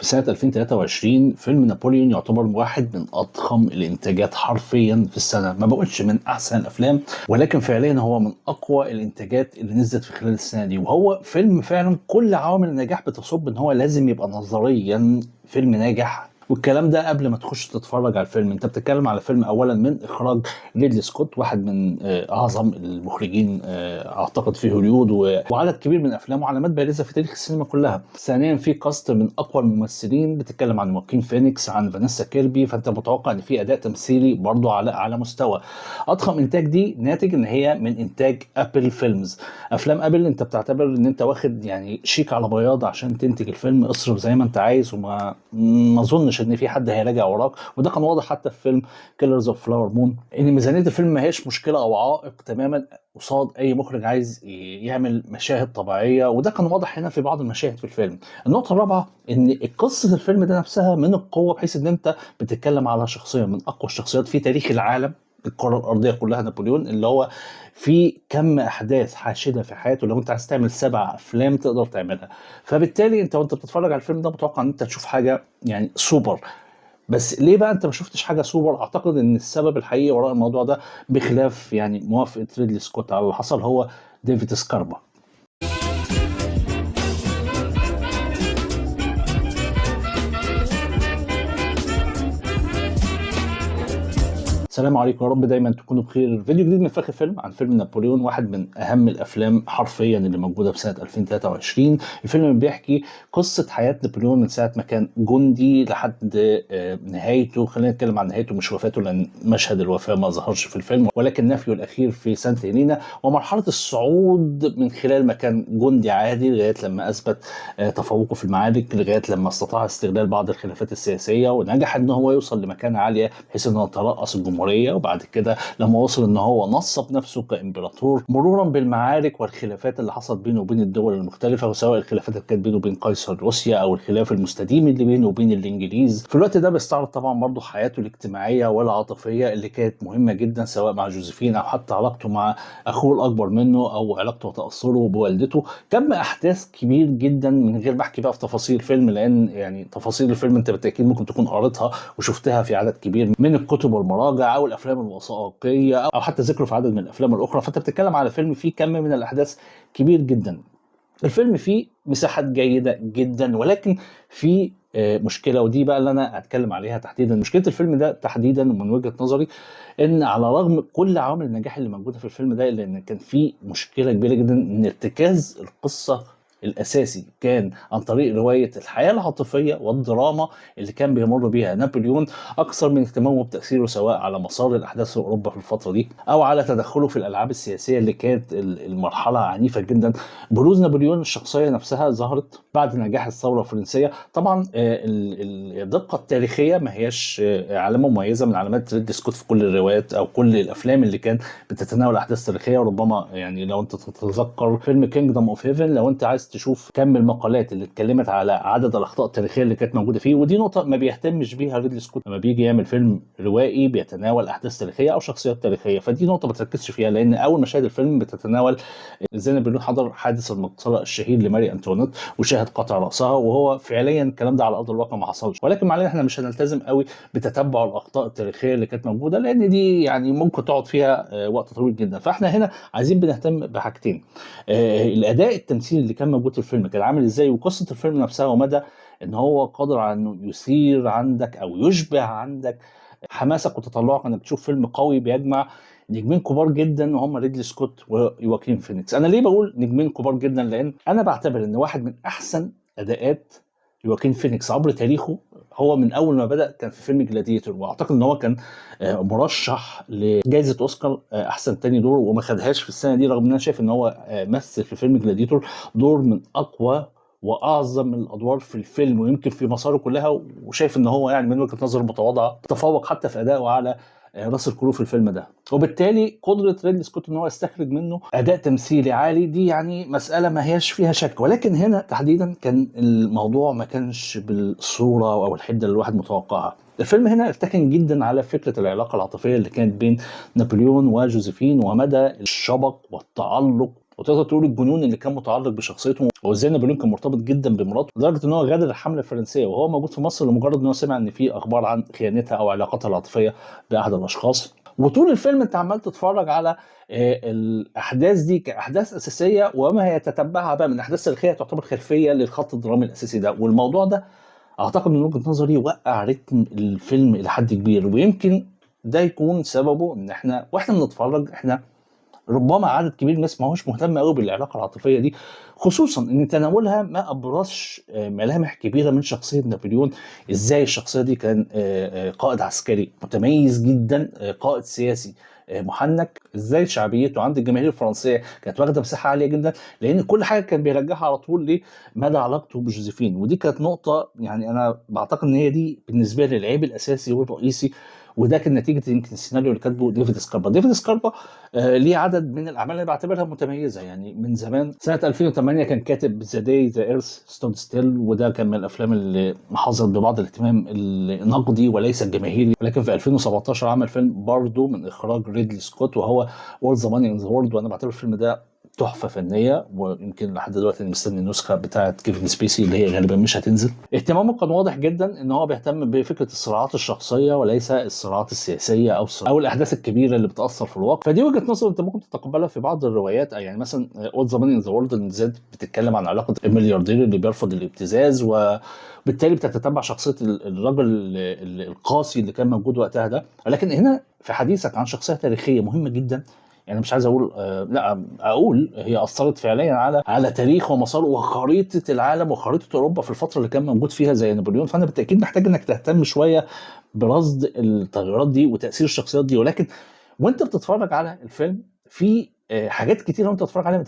في سنة 2023 فيلم نابليون يعتبر واحد من أضخم الإنتاجات حرفيا في السنة. ما بقولش من أحسن الأفلام، ولكن فعليا هو من أقوى الإنتاجات اللي نزلت في خلال السنة دي. وهو فيلم فعلا كل عوامل النجاح بتصب إن هو لازم يبقى نظريا فيلم ناجح. والكلام ده قبل ما تخش تتفرج على الفيلم. انت بتتكلم على فيلم اولا من اخراج ريدلي سكوت، واحد من اعظم المخرجين اعتقد في هوليوود، وعدد كبير من افلامه علامات بارزه في تاريخ السينما كلها. ثانيا في كاست من اقوى الممثلين، بتتكلم عن واكين فينيكس، عن فانيسا كيربي، فانت متوقع ان في اداء تمثيلي برضه على مستوى. اضخم انتاج دي ناتج ان هي من انتاج ابل فيلمز. افلام ابل انت بتعتبر ان انت واخد يعني شيك على بياض عشان تنتج الفيلم، اصرف زي ما انت عايز، ما اظنش ان في حد هيراجع وراك. وده كان واضح حتى في فيلم كيلرز اوف فلاور مون، ان ميزانيه الفيلم ما هيش مشكله او عائق تماما قصاد اي مخرج عايز يعمل مشاهد طبيعيه، وده كان واضح هنا في بعض المشاهد في الفيلم. النقطه الرابعه ان قصه الفيلم ده نفسها من القوه، بحيث ان انت بتتكلم على شخصيه من اقوى الشخصيات في تاريخ العالم، الكره الارضيه كلها، نابليون، اللي هو في كم احداث حاشده في حياته لو انت عايز تعمل 7 افلام تقدر تعملها. فبالتالي انت وانت بتتفرج على الفيلم ده متوقع ان انت تشوف حاجه يعني سوبر. بس ليه بقى انت ما شفتش حاجه سوبر؟ اعتقد ان السبب الحقيقي وراء الموضوع ده، بخلاف يعني موافقه ريدلي سكوت على اللي حصل، هو ديفيد سكاربا. السلام عليكم، يا رب دايما تكونوا بخير. فيديو جديد من فاخر فيلم عن فيلم نابليون، واحد من اهم الافلام حرفيا اللي موجوده في سنه 2023. الفيلم بيحكي قصه حياه نابليون من ساعه ما كان جندي لحد نهايته. خلينا نتكلم عن نهايته مش وفاته، لان مشهد الوفاه ما ظهرش في الفيلم، ولكن نفيه الاخير في سانت هيلينا، ومرحله الصعود من خلال ما كان جندي عادي لغايه لما اثبت تفوقه في المعارك، لغايه لما استطاع استغلال بعض الخلافات السياسيه ونجح ان هو يوصل لمكانه عاليه بحيث انه يترأس الجمهوريه. وبعد كده لما وصل ان هو نصب نفسه كامبراطور، مرورا بالمعارك والخلافات اللي حصلت بينه وبين الدول المختلفه، وسواء الخلافات اللي كانت بينه وبين قيصر روسيا او الخلاف المستديم اللي بينه وبين الانجليز. في الوقت ده بيستعرض طبعا برضه حياته الاجتماعيه والعاطفيه اللي كانت مهمه جدا، سواء مع جوزيفين او حتى علاقته مع اخوه الاكبر منه او علاقته وتاثره بوالدته. كم احداث كبير جدا من غير ما احكي بقى في تفاصيل الفيلم، لان يعني تفاصيل الفيلم انت بالتاكيد ممكن تكون قريتها وشفتها في عدد كبير من الكتب والمراجع او الافلام الوثائقيه او حتى ذكره في عدد من الافلام الاخرى. فانت بتتكلم على فيلم فيه كم من الاحداث كبير جدا. الفيلم فيه مساحات جيده جدا، ولكن في مشكله، ودي بقى اللي انا هتكلم عليها تحديدا. مشكله الفيلم ده تحديدا من وجهه نظري، ان على رغم كل عوامل النجاح اللي موجوده في الفيلم ده، الا ان كان في مشكله كبيره جدا، ان ارتكاز القصه الاساسي كان عن طريق روايه الحياه العاطفيه والدراما اللي كان بيمر بيها نابليون، اكثر من اهتمامه بتاثيره سواء على مسار الاحداث في اوروبا في الفتره دي او على تدخله في الالعاب السياسيه اللي كانت المرحله عنيفه جدا. بروز نابليون الشخصيه نفسها ظهرت بعد نجاح الثوره الفرنسيه. طبعا الدقه التاريخيه ما هياش علامه مميزه من علامات ريدلي سكوت في كل الروايات او كل الافلام اللي كانت بتتناول احداث تاريخيه. وربما يعني لو انت تتذكر فيلم كينجدم اوف هيفن، لو انت عايز تشوف كم المقالات اللي اتكلمت على عدد الاخطاء التاريخيه اللي كانت موجوده فيه، ودي نقطه ما بيهتمش بيها ريدلي سكوت لما بيجي يعمل فيلم روائي بيتناول احداث تاريخيه او شخصيات تاريخيه. فدي نقطه ما تركزش فيها، لان اول مشاهد الفيلم بتتناول ازاي نابليون حضر حادث المقتله الشهير لماري انطوانيت وشاهد قطع راسها، وهو فعليا الكلام ده على ارض الواقع ما حصلش. ولكن معلش احنا مش هنلتزم قوي بتتبع الاخطاء التاريخيه اللي كانت موجوده، لان دي يعني ممكن تقعد فيها وقت طويل جدا. فاحنا هنا عايزين بنهتم بحاجتين: الاداء التمثيلي اللي كان موجود في الفيلم كان عامل ازاي، وقصه الفيلم نفسها ومدى ان هو قادر على انه يثير عندك او يشبع عندك حماسك وتطلعك انك تشوف فيلم قوي بيجمع نجمين كبار جدا وهم ريدلي سكوت ويواكين فينيكس. انا ليه بقول نجمين كبار جدا؟ لان انا بعتبر ان واحد من احسن اداءات يواكين فينيكس عبر تاريخه هو من اول ما بدا كان في فيلم جلاديتور، واعتقد ان هو كان مرشح لجائزه اوسكار احسن تاني دور وما خدهاش في السنه دي، رغم ان انا شايف ان هو مثل في فيلم جلاديتور دور من اقوى واعظم الادوار في الفيلم ويمكن في مساره كلها. وشايف ان هو يعني من وجهه نظر متواضعه تفوق حتى في ادائه على راسل كرو في الفيلم ده. وبالتالي قدره ريدلي سكوت ان هو يستخرج منه اداء تمثيلي عالي دي يعني مساله ما هياش فيها شك. ولكن هنا تحديدا كان الموضوع ما كانش بالصوره او الحده اللي الواحد متوقعها. الفيلم هنا ارتكن جدا على فكره العلاقه العاطفيه اللي كانت بين نابليون وجوزيفين ومدى الشبق والتعلق وتقدر تقول الجنون اللي كان متعلق بشخصيته، وازاي نابليون كان مرتبط جدا بمراته لدرجه ان هو غادر الحمله الفرنسيه وهو موجود في مصر لمجرد ان هو سمع ان في اخبار عن خيانتها او علاقتها العاطفيه باحد الاشخاص. وطول الفيلم انت عمال تتفرج على الاحداث دي كاحداث اساسيه، وما هي تتبعها بقى من احداث تاريخيه تعتبر خلفيه للخط الدرامي الاساسي ده. والموضوع ده اعتقد من وجهه نظري وقع رتم الفيلم الى حد كبير، ويمكن ده يكون سببه ان واحنا بنتفرج احنا ربما عدد كبير من الناس ما هوش مهتم قوي بالعلاقه العاطفيه دي، خصوصا ان تناولها ما ابرزش ملامح كبيره من شخصيه نابليون. ازاي الشخصيه دي كان قائد عسكري متميز جدا، قائد سياسي محنك، ازاي شعبيته عند الجماهير الفرنسيه كانت واخده مساحه عاليه جدا، لان كل حاجه كان بيرجعها على طول لمدى علاقته بجوزيفين. ودي كانت نقطه يعني انا بعتقد ان هي دي بالنسبه لي العيب الاساسي والرئيسي، وده كان نتيجه يمكن السيناريو اللي كاتبه ديفيد سكاربا. ديفيد سكاربا ليه عدد من الاعمال اللي بعتبرها متميزه يعني من زمان. سنه 2008 كان كاتب ذا داي ذا ايرث ستود ستيل، وده كان من الافلام اللي حظت ببعض الاهتمام النقدي وليس الجماهيري. لكن في 2017 عمل فيلم برضه من اخراج ريدلي سكوت وهو All the Money in the World، وانا بعتبر الفيلم ده تحفه فنيه، ويمكن لحد دلوقتي انا مستني النسخه بتاعه كيفن سبيسي اللي هي غالبا مش هتنزل. اهتمامه كان واضح جدا ان هو بيهتم بفكره الصراعات الشخصيه وليس الصراعات السياسيه او الاحداث الكبيره اللي بتاثر في الواقع. فدي وجهه نظر انت ممكن تتقبلها في بعض الروايات، يعني مثلا اول زمان ان ذا وورلد بالذات بتتكلم عن علاقه الملياردير اللي بيرفض الابتزاز، وبالتالي بتتتبع شخصيه الرجل القاسي اللي كان موجود وقتها ده. لكن هنا في حديثك عن شخصيه تاريخيه مهمه جدا، يعني مش عايز اقول لا اقول هي اثرت فعليا على تاريخ ومسار وخريطه العالم وخريطه اوروبا في الفتره اللي كان موجود فيها زي نابليون. فانا بالتاكيد محتاج انك تهتم شويه برصد التغيرات دي وتاثير الشخصيات دي. ولكن وانت بتتفرج على الفيلم في حاجات كتير وانت بتتفرج عليها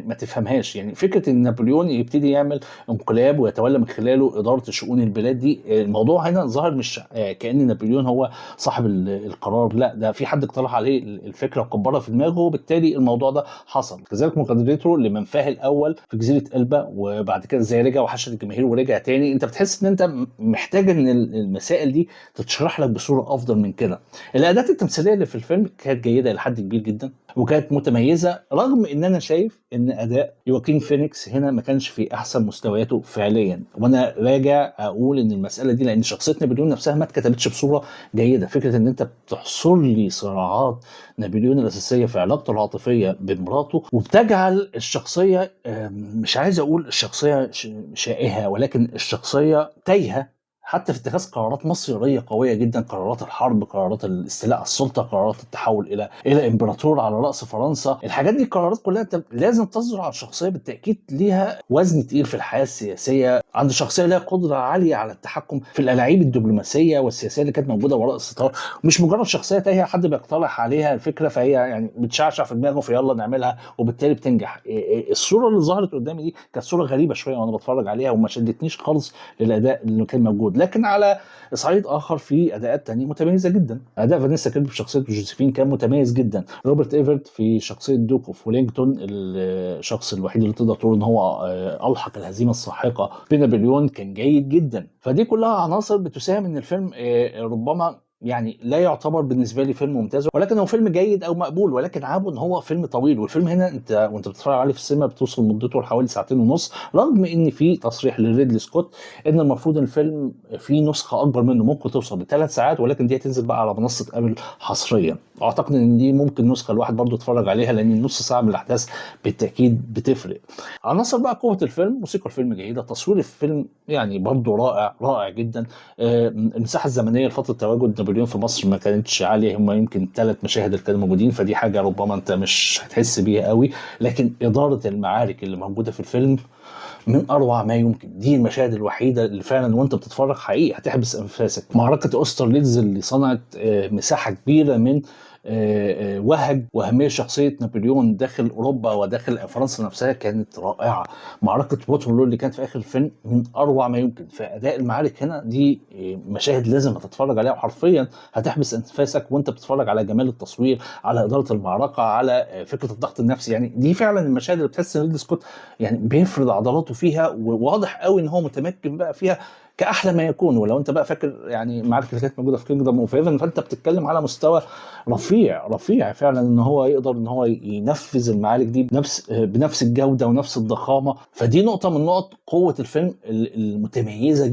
ما تفهمهاش. يعني فكره ان نابليون يبتدي يعمل انقلاب ويتولى من خلاله اداره شؤون البلاد دي، الموضوع هنا ظهر مش كأن نابليون هو صاحب القرار، لا ده في حد اقترح عليه الفكره وكبرها في دماغه، وبالتالي الموضوع ده حصل. كذلك مقدرته لمنفاه الاول في جزيره البا، وبعد كده ازاي رجع وحشد الجماهير ورجع تاني. انت بتحس ان انت محتاج ان المسائل دي تتشرح لك بصوره افضل من كده. الاداءات التمثيليه اللي في الفيلم كانت جيده لحد كبير جدا وكانت متميزه، رغم ان انا شايف ان اداء يواكين فينيكس هنا ما كانش في احسن مستوياته فعليا. وانا راجع اقول ان المساله دي لان شخصيه نابليون نفسها ما اتكتبتش بصوره جيده. فكره ان انت بتحصر لي صراعات نابليون الاساسيه في علاقته العاطفيه بمراته، وبتجعل الشخصيه مش عايز اقول الشخصيه شائهه، ولكن الشخصيه تايهه حتى في اتخاذ قرارات مصيريه قويه جدا، قرارات الحرب، قرارات الاستيلاء على السلطه، قرارات التحول الى امبراطور على راس فرنسا. الحاجات دي قرارات كلها انت لازم تصدر على الشخصيه بالتاكيد ليها وزن تقيل في الحياه السياسيه، عند شخصيه لها قدره عاليه على التحكم في الالاعيب الدبلوماسيه والسياسيه اللي كانت موجوده وراء الستار، مش مجرد شخصيه تايهه حد بيقترح عليها الفكره فهي يعني بتشعشع في دماغه فيلا نعملها وبالتالي بتنجح. الصوره اللي ظهرت قدامي دي كانت صوره غريبه شويه وانا بتفرج عليها وما شدتنيش خالص للاداء اللي كان موجود. لكن على صعيد اخر في اداءات تانية متميزه جدا. اداء فانيسا كيلب في شخصيه جوزيفين كان متميز جدا. روبرت ايفرت في شخصيه دوك اوف ويلينغتون، الشخص الوحيد اللي تقدر تقول ان هو الحق الهزيمه الساحقه بنابليون، كان جيد جدا. فدي كلها عناصر بتساهم ان الفيلم ربما يعني لا يعتبر بالنسبه لي فيلم ممتاز، ولكن هو فيلم جيد او مقبول. ولكن عيبه ان هو فيلم طويل، والفيلم هنا انت وانت بتتفرج عليه في السينما بتوصل مدته لحوالي ساعتين ونص، رغم ان في تصريح لريدلي سكوت ان المفروض الفيلم في نسخه اكبر منه ممكن توصل لثلاث ساعات، ولكن دي هتنزل بقى على منصه ابل حصريا. اعتقد ان دي ممكن نسخه الواحد برضو يتفرج عليها لان النص ساعه من الاحداث بالتاكيد بتفرق. عناصر بقى قوه الفيلم: موسيقى الفيلم جيده، تصوير الفيلم يعني برضو رائع رائع جدا. المساحه الزمنيه لفتره تواجد نابليون في مصر ما كانتش عاليه، هم يمكن 3 مشاهد اللي كانوا موجودين، فدي حاجه ربما انت مش هتحس بيها قوي. لكن اداره المعارك اللي موجوده في الفيلم من اروع ما يمكن. دي المشاهد الوحيده اللي فعلا وانت بتتفرج حقيقي هتحبس انفاسك. معركه اوسترليتز اللي صنعت مساحه كبيره من وهج واهميه شخصيه نابليون داخل اوروبا وداخل فرنسا نفسها كانت رائعه. معركه ووترلو اللي كانت في اخر الفيلم من اروع ما يمكن. فاداء المعارك هنا دي مشاهد لازم هتتفرج عليها وحرفيا هتحبس انفاسك وانت بتتفرج على جمال التصوير، على اداره المعركه، على فكره الضغط النفسي. يعني دي فعلا المشاهد اللي بتحس ان ريدلي سكوت يعني بيفرض عضلاته فيها، وواضح قوي ان هو متمكن بقى فيها كاحلى ما يكون. ولو انت بقى فاكر يعني المعارك اللي كانت موجوده في كينجدم اوف هيفن، فانت بتتكلم على مستوى رفيع فعلا، ان هو يقدر ان هو ينفذ المعارك دي بنفس الجوده ونفس الضخامه. فدي نقطه من نقط قوه الفيلم المتميزه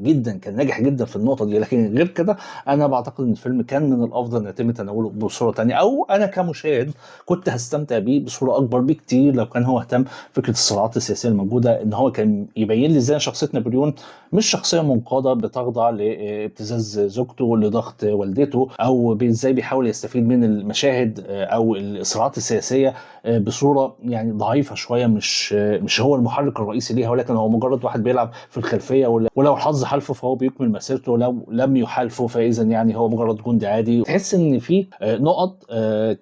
جدا، كان ناجح جدا في النقطه دي. لكن غير كده انا بعتقد ان الفيلم كان من الافضل ان يتم تناوله بصوره تانية، او انا كمشاهد كنت هستمتع بيه بصوره اكبر بكتير لو كان هو اهتم فكره الصراعات السياسيه الموجوده، ان هو كان يبين لي ازاي شخصيه نابليون مش شخصيه منقاده بتخضع لابتزاز زوجته، لضغط والدته، او ازاي بيحاول يستفيد من المشاهد او الصراعات السياسيه بصوره يعني ضعيفه شويه، مش هو المحرك الرئيسي ليها، ولكن هو مجرد واحد بيلعب في الخلفيه، ولو الحظ حالفه فهو بيكمل مسيرته، لو لم يحالفه فاذا يعني هو مجرد جندي عادي. تحس ان في نقط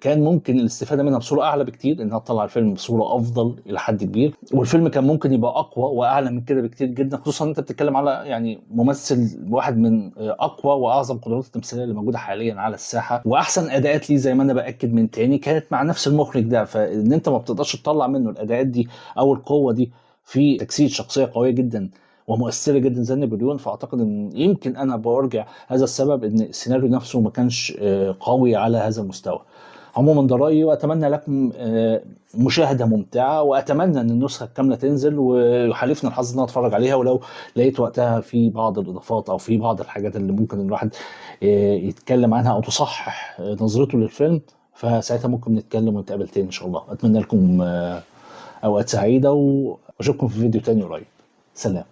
كان ممكن الاستفاده منها بصوره اعلى بكتير، انها تطلع الفيلم بصوره افضل الى حد كبير، والفيلم كان ممكن يبقى اقوى واعلى من كده بكتير جدا، خصوصا ان انت بتتكلم على يعني ممثل واحد من اقوى واعظم قدرات التمثيليه اللي موجوده حاليا على الساحه، واحسن اداءات ليه زي ما انا باكد من تاني كانت مع نفس المخرج ده. فان انت ما بتقدرش تطلع منه الاداءات دي او القوه دي في تجسيد شخصيه قويه جدا ومؤثره جدا زي نابليون، فاعتقد ان يمكن انا برجع هذا السبب ان السيناريو نفسه ما كانش قوي على هذا المستوى. عموما ده رايي، واتمنى لكم مشاهده ممتعه، واتمنى ان النسخه الكامله تنزل ويحالفنا الحظ ان انا اتفرج عليها، ولو لقيت وقتها في بعض الاضافات او في بعض الحاجات اللي ممكن الواحد يتكلم عنها او تصحح نظرته للفيلم، فساعتها ممكن نتكلم ونتقابل تاني ان شاء الله. اتمنى لكم اوقات سعيده، واشوفكم في فيديو تاني قريب. سلام.